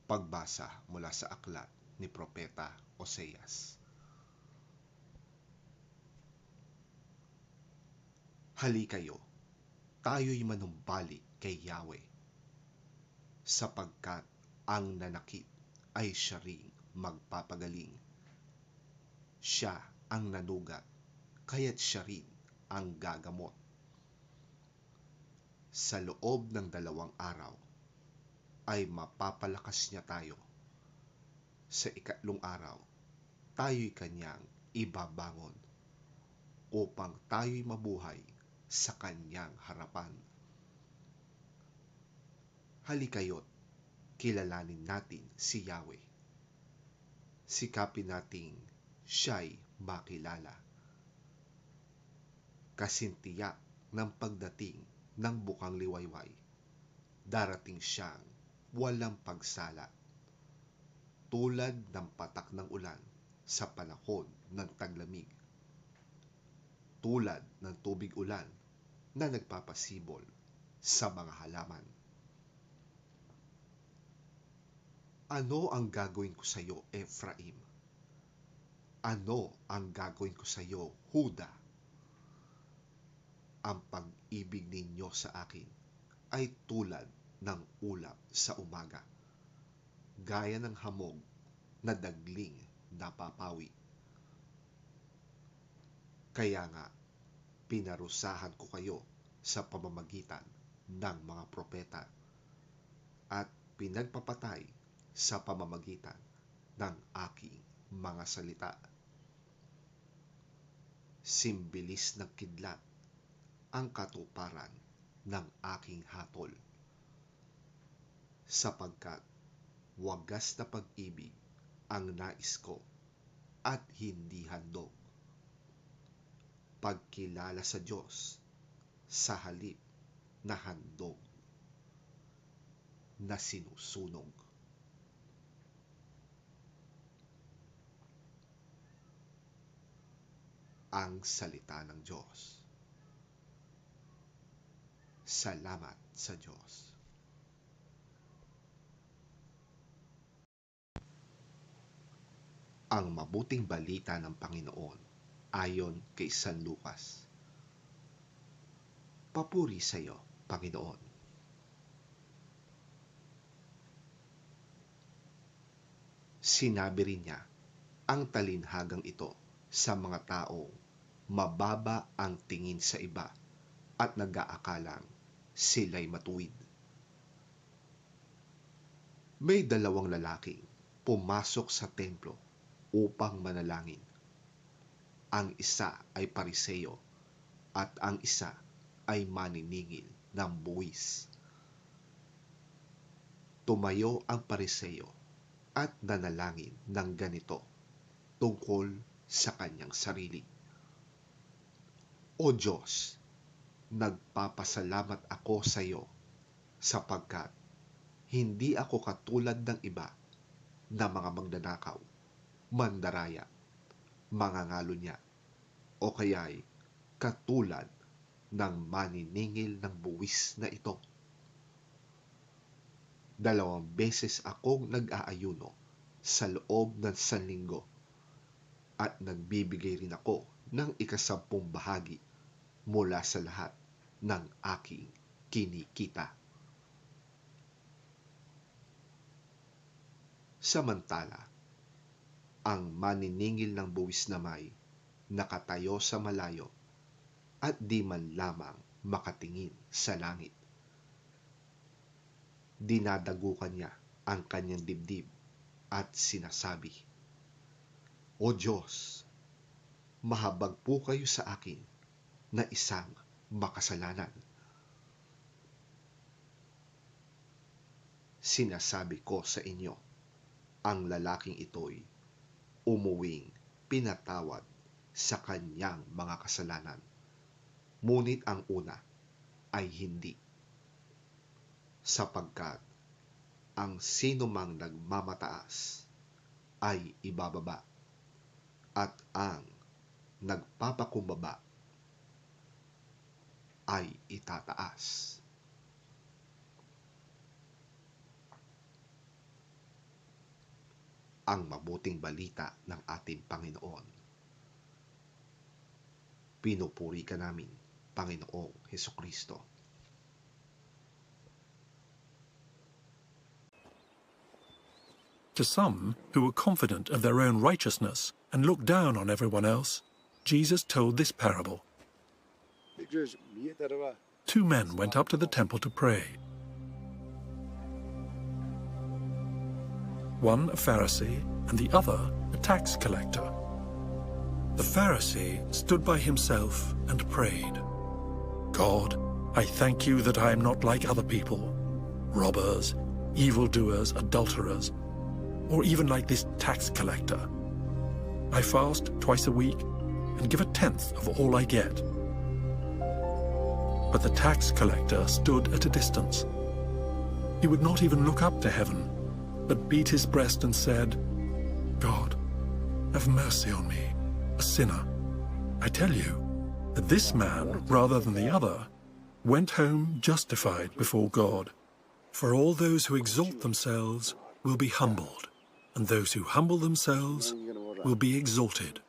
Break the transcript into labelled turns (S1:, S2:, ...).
S1: Pagbasa mula sa aklat ni Propeta Oseas. Halikayo, tayo'y manumbalik kay Yahweh, sapagkat ang nanakit ay siya ring magpapagaling. Siya ang nanugat, kaya't siya rin ang gagamot. Sa loob ng 2 araw ay mapapalakas niya tayo. Sa 3 araw, tayo'y kanyang ibabangon upang tayo'y mabuhay sa kanyang harapan. Halikayo't kilalanin natin si Yahweh. Sikapin nating siya'y makilala. Kasintiyak ng pagdating ng bukang liwayway, darating siyang walang pagsala, tulad ng patak ng ulan sa panahon ng taglamig, tulad ng tubig ulan na nagpapasibol sa mga halaman. Ano ang gagawin ko sa iyo, Ephraim? Ano ang gagawin ko sa iyo, Huda? Ang pag-ibig ninyo sa akin ay tulad ng ulap sa umaga, gaya ng hamog na dagling napapawi. Kaya nga, pinarusahan ko kayo sa pamamagitan ng mga propeta at pinagpapatay sa pamamagitan ng aking mga salita. Simbilis ng kidlat ang katuparan ng aking hatol, sapagkat wagas na pag-ibig ang nais ko at hindi handog, pagkilala sa Diyos sa halip na handog na sinusunog. Ang salita ng Diyos. Salamat sa Diyos. Ang mabuting balita ng Panginoon ayon kay San Lucas. Papuri sa iyo, Panginoon. Sinabi rin niya ang talinhagang ito sa mga taong mababa ang tingin sa iba at nag-aakalang sila'y matuwid. May 2 lalaking pumasok sa templo upang manalangin. Ang isa ay Pariseo at ang isa ay maniningil ng buwis. Tumayo ang Pariseo at nanalangin ng ganito tungkol sa kanyang sarili. O Diyos, nagpapasalamat ako sa iyo sapagkat hindi ako katulad ng iba na mga magnanakaw, mandaraya, mangangalunya, o kaya'y katulad ng maniningil ng buwis na ito. 2 beses akong nag-aayuno sa loob ng 1 linggo at nagbibigay rin ako ng 10 bahagi mula sa lahat ng aking kinikita. Samantala, ang maniningil ng buwis na may nakatayo sa malayo at di man lamang makatingin sa langit. Dinadagukan niya ang kanyang dibdib at sinasabi, O Diyos, mahabag po kayo sa akin na isang makasalanan. Sinasabi ko sa inyo, ang lalaking ito'y umuwing pinatawad sa kanyang mga kasalanan, ngunit ang una ay hindi, sapagkat ang sinumang nagmamataas ay ibababa at ang nagpapakumbaba ay itataas. ang mabuting balita ng ating Panginoon. Pinupuri ka namin, Panginoong Hesukristo.
S2: To some who were confident of their own righteousness and looked down on everyone else, Jesus told this parable. 2 men went up to the temple to pray. One a Pharisee and the other a tax collector. The Pharisee stood by himself and prayed, God, I thank you that I am not like other people, robbers, evildoers, adulterers, or even like this tax collector. I fast twice a week and give 1/10 of all I get. But the tax collector stood at a distance. He would not even look up to heaven, but beat his breast and said, God, have mercy on me, a sinner. I tell you that this man, rather than the other, went home justified before God. For all those who exalt themselves will be humbled, and those who humble themselves will be exalted.